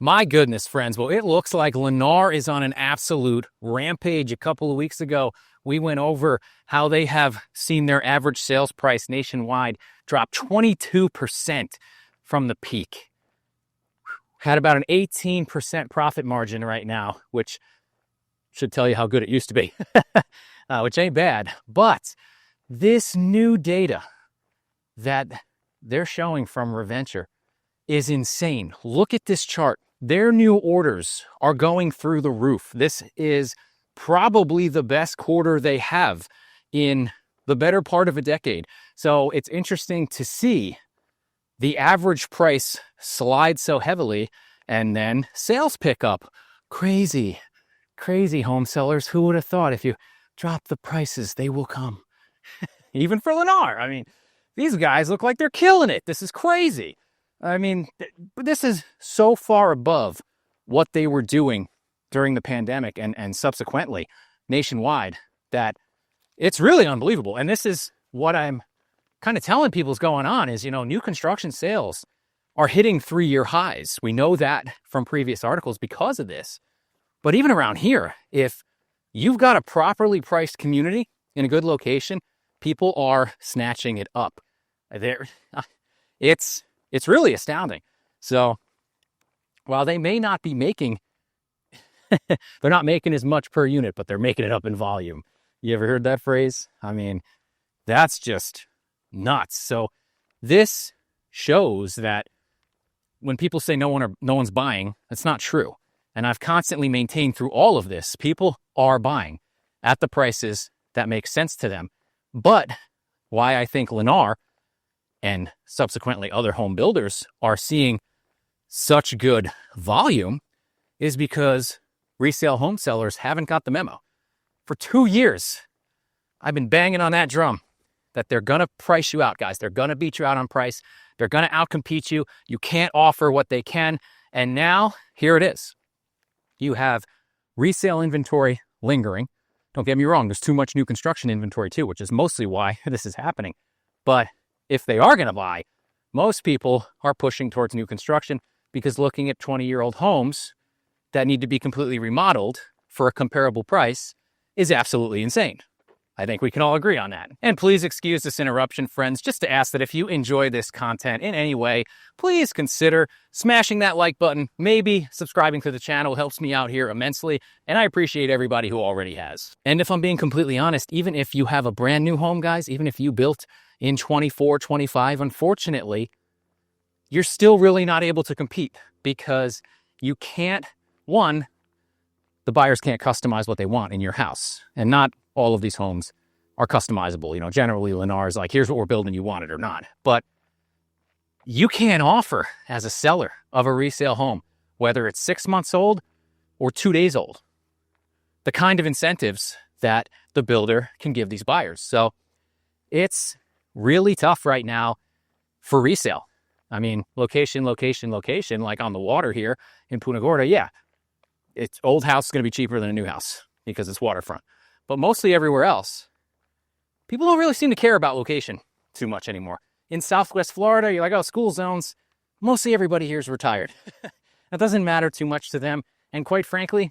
My goodness, friends. Well, it looks like Lennar is on an absolute rampage. A couple of weeks ago, we went over how they have seen their average sales price nationwide drop 22% from the peak. Had about an 18% profit margin right now, which should tell you how good it used to be, which ain't bad. But this new data that they're showing from Reventure is insane. Look at this chart. Their new orders are going through the roof. This is probably the best quarter they have in the better part of a decade. So it's interesting to see the average price slide so heavily and then sales pick up. Crazy, crazy home sellers. Who would have thought if you drop the prices, they will come? Even for Lennar. I mean, these guys look like they're killing it. This is crazy. I mean, this is so far above what they were doing during the pandemic and subsequently nationwide that it's really unbelievable. And this is what I'm kind of telling people is going on is, new construction sales are hitting 3-year highs. We know that from previous articles because of this. But even around here, if you've got a properly priced community in a good location, people are snatching it up. It's really astounding. So while they may not be making, they're not making as much per unit, but they're making it up in volume. You ever heard that phrase? I mean, that's just nuts. So this shows that when people say no one's buying, that's not true. And I've constantly maintained through all of this, people are buying at the prices that make sense to them. But why I think Lennar and subsequently other home builders are seeing such good volume is because resale home sellers haven't got the memo. For 2 years, I've been banging on that drum that they're going to price you out, guys. They're going to beat you out on price. They're going to outcompete you. You can't offer what they can. And now, here it is. You have resale inventory lingering. Don't get me wrong, there's too much new construction inventory too, which is mostly why this is happening. But if they are going to buy, most people are pushing towards new construction because looking at 20-year-old homes that need to be completely remodeled for a comparable price is absolutely insane. I think we can all agree on that. And please excuse this interruption, friends, just to ask that if you enjoy this content in any way, please consider smashing that like button. Maybe subscribing to the channel helps me out here immensely, and I appreciate everybody who already has. And if I'm being completely honest, even if you have a brand new home, guys, even if you built in 24, 25, unfortunately, you're still really not able to compete because you can't, one, the buyers can't customize what they want in your house. And not all of these homes are customizable. Generally Lennar is like, here's what we're building, you want it or not. But you can't offer as a seller of a resale home, whether it's 6 months old or 2 days old, the kind of incentives that the builder can give these buyers. So it's really tough right now for resale. I mean, location, like on the water here in Punta Gorda, yeah, it's old house is going to be cheaper than a new house because it's waterfront. But mostly everywhere else, people don't really seem to care about location too much anymore. In Southwest Florida, you're like, oh, school zones, mostly everybody here is retired. That doesn't matter too much to them. And quite frankly,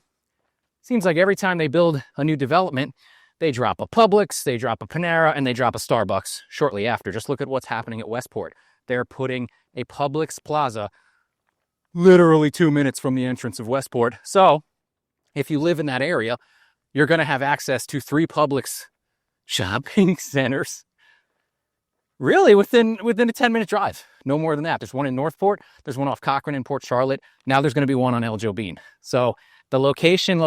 seems like every time they build a new development, they drop a Publix, they drop a Panera, and they drop a Starbucks shortly after. Just look at what's happening at Westport. They're putting a Publix Plaza literally 2 minutes from the entrance of Westport. So if you live in that area, you're going to have access to 3 Publix shopping centers really within a 10-minute drive. No more than that. There's one in Northport. There's one off Cochrane in Port Charlotte. Now there's going to be one on El Jobin. So the location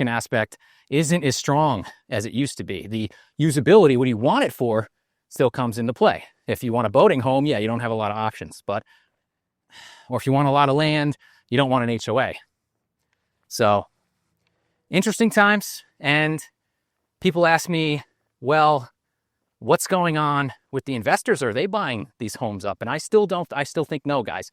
aspect isn't as strong as it used to be. The usability, what you want it for, still comes into play. If you want a boating home, yeah, you don't have a lot of options. Or if you want a lot of land, you don't want an HOA. So interesting times. And people ask me, well, what's going on with the investors? Are they buying these homes up? And I still think no, guys.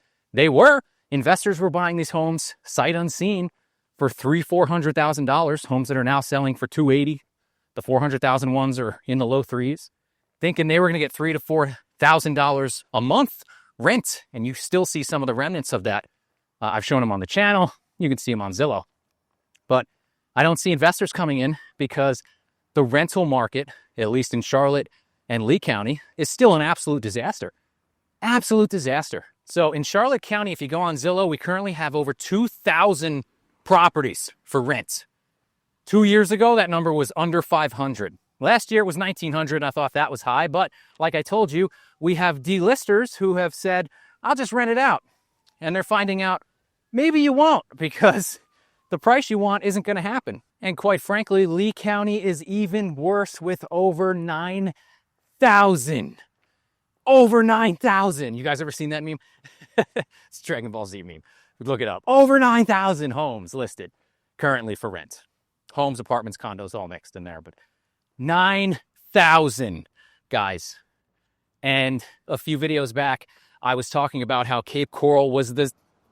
Investors were buying these homes sight unseen for $300,000-$400,000, homes that are now selling for $280,000. The $400,000 ones are in the low threes, thinking they were going to get $3,000 to $4,000 a month rent. And you still see some of the remnants of that I've shown them on the channel. You can see them on Zillow. But I don't see investors coming in because the rental market, at least in Charlotte and Lee County, is still an absolute disaster. Absolute disaster. So in Charlotte County, if you go on Zillow, we currently have over 2,000 properties for rent. 2 years ago, that number was under 500. Last year it was 1,900. I thought that was high. But like I told you, we have delisters who have said, I'll just rent it out. And they're finding out, maybe you won't, because the price you want isn't going to happen. And quite frankly, Lee County is even worse with over 9,000. Over 9,000. You guys ever seen that meme? It's a Dragon Ball Z meme. Look it up. Over 9,000 homes listed currently for rent. Homes, apartments, condos, all mixed in there. But 9,000, guys. And a few videos back, I was talking about how Cape Coral was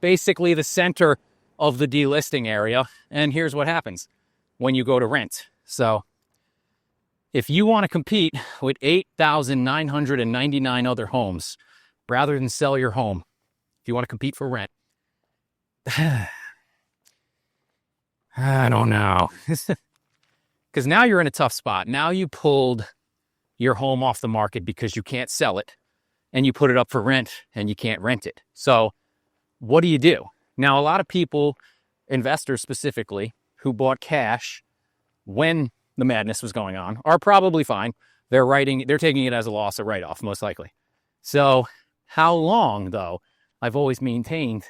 basically the center of the delisting area. And here's what happens when you go to rent. So if you want to compete with 8,999 other homes, rather than sell your home, if you want to compete for rent, I don't know. Because now you're in a tough spot. Now you pulled your home off the market because you can't sell it, and you put it up for rent and you can't rent it. So what do? Now, a lot of people, investors specifically, who bought cash when the madness was going on, are probably fine. They're taking it as a loss, a write-off, most likely. So how long, though, I've always maintained,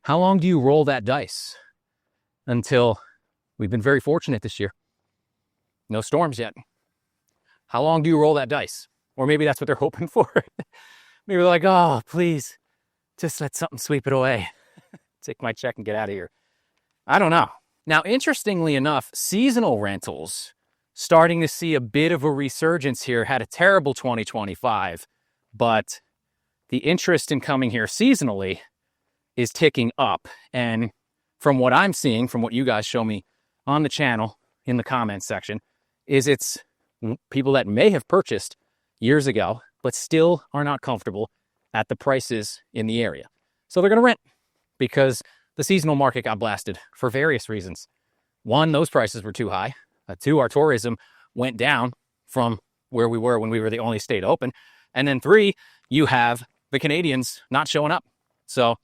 how long do you roll that dice until we've been very fortunate this year? No storms yet. How long do you roll that dice? Or maybe that's what they're hoping for. Maybe they're like, oh, please, just let something sweep it away. Take my check and get out of here. I don't know. Now, interestingly enough, seasonal rentals, starting to see a bit of a resurgence here, had a terrible 2025, but the interest in coming here seasonally is ticking up. And from what I'm seeing, from what you guys show me on the channel in the comments section, is it's people that may have purchased years ago, but still are not comfortable at the prices in the area. So they're going to rent because the seasonal market got blasted for various reasons. One, those prices were too high. Two, our tourism went down from where we were when we were the only state open. And then three, you have the Canadians not showing up. So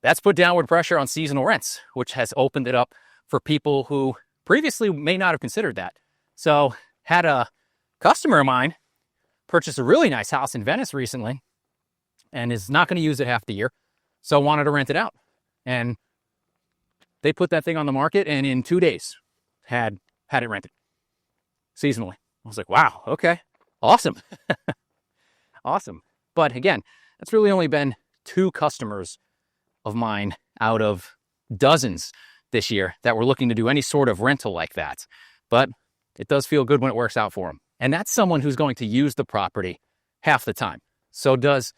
that's put downward pressure on seasonal rents, which has opened it up for people who previously may not have considered that. So had a customer of mine purchase a really nice house in Venice recently and is not going to use it half the year, so wanted to rent it out. And they put that thing on the market and in 2 days had it rented seasonally. I was like, wow, okay, awesome. Awesome. But again, that's really only been 2 customers of mine out of dozens this year that were looking to do any sort of rental like that. But it does feel good when it works out for them. And that's someone who's going to use the property half the time. So does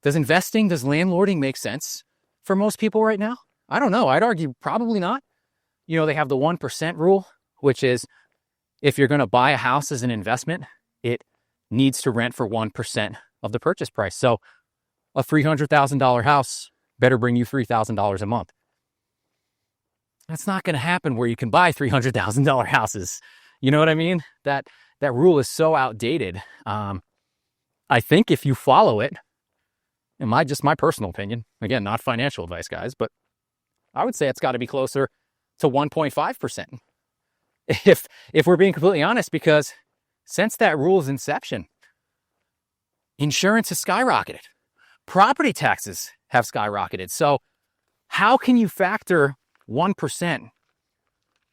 investing, does landlording make sense for most people right now? I don't know. I'd argue probably not. You know, they have the 1% rule, which is if you're going to buy a house as an investment, it needs to rent for 1% of the purchase price. So a $300,000 house better bring you $3,000 a month. That's not going to happen where you can buy $300,000 houses. You know what I mean? That rule is so outdated. I think if you follow it, in my personal opinion, again, not financial advice, guys, but I would say it's got to be closer to 1.5%. If we're being completely honest, because since that rule's inception, insurance has skyrocketed. Property taxes have skyrocketed. So how can you factor 1%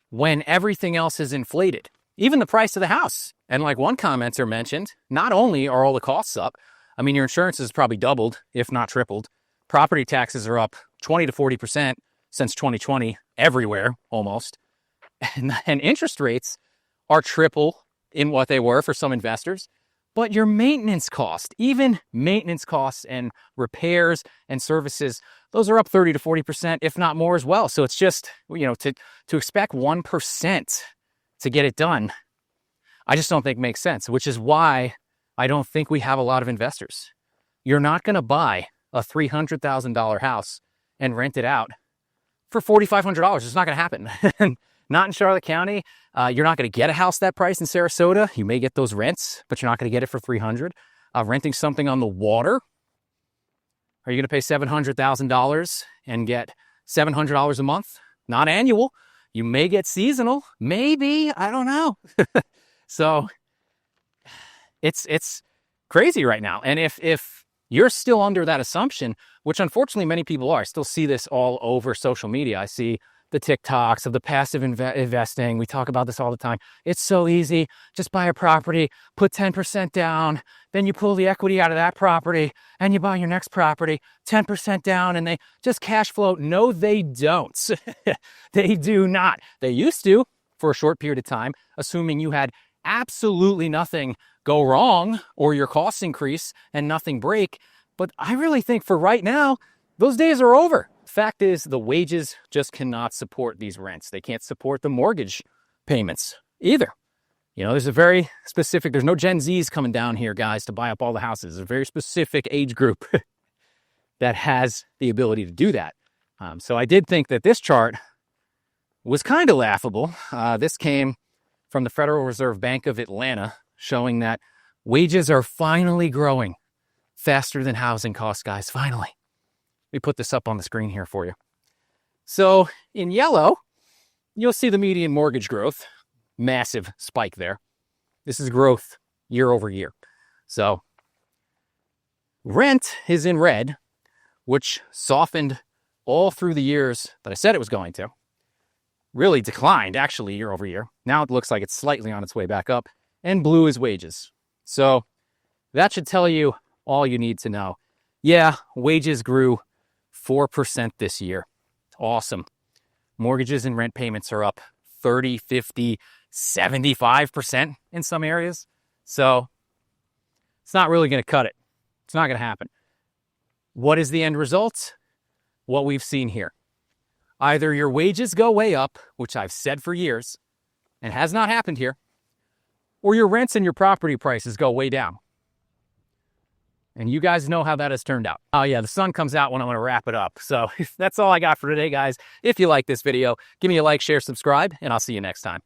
when everything else is inflated? Even the price of the house. And like one commenter mentioned, not only are all the costs up, I mean, your insurance has probably doubled, if not tripled. Property taxes are up 20 to 40% since 2020, everywhere almost. And interest rates are triple in what they were for some investors. But your maintenance cost, even maintenance costs and repairs and services, those are up 30 to 40%, if not more as well. So it's just, you know, to expect 1% to get it done, I just don't think makes sense, which is why I don't think we have a lot of investors. You're not going to buy a $300,000 house and rent it out for $4,500. It's not going to happen. Not in Charlotte County. You're not going to get a house that price in Sarasota. You may get those rents, but you're not going to get it for $300,000. Renting something on the water, are you going to pay $700,000 and get $700 a month? Not annual. You may get seasonal. Maybe. I don't know. So it's crazy right now. And if you're still under that assumption, which unfortunately many people are, I still see this all over social media. I see the TikToks of the passive investing. We talk about this all the time. It's so easy. Just buy a property, put 10% down, then you pull the equity out of that property and you buy your next property, 10% down, and they just cash flow. No, they don't. They do not. They used to for a short period of time, assuming you had absolutely nothing go wrong or your costs increase and nothing break. But I really think for right now, those days are over. Fact is, the wages just cannot support these rents. They can't support the mortgage payments either. You know, there's a very specific, there's no Gen Zs coming down here, guys, to buy up all the houses. There's a very specific age group that has the ability to do that. So I did think that this chart was kind of laughable. This came from the Federal Reserve Bank of Atlanta, showing that wages are finally growing faster than housing costs, guys, finally. Let me put this up on the screen here for you. So in yellow, you'll see the median mortgage growth. Massive spike there. This is growth year over year. So rent is in red, which softened all through the years that I said it was going to. Really declined, actually, year over year. Now it looks like it's slightly on its way back up. And blue is wages. So that should tell you all you need to know. Yeah, wages grew 4% this year. Awesome. Mortgages and rent payments are up 30, 50, 75% in some areas. So it's not really going to cut it. It's not going to happen. What is the end result? What we've seen here. Either your wages go way up, which I've said for years, and has not happened here, or your rents and your property prices go way down. And you guys know how that has turned out. Oh yeah, the sun comes out when I'm going to wrap it up. So that's all I got for today, guys. If you like this video, give me a like, share, subscribe, and I'll see you next time.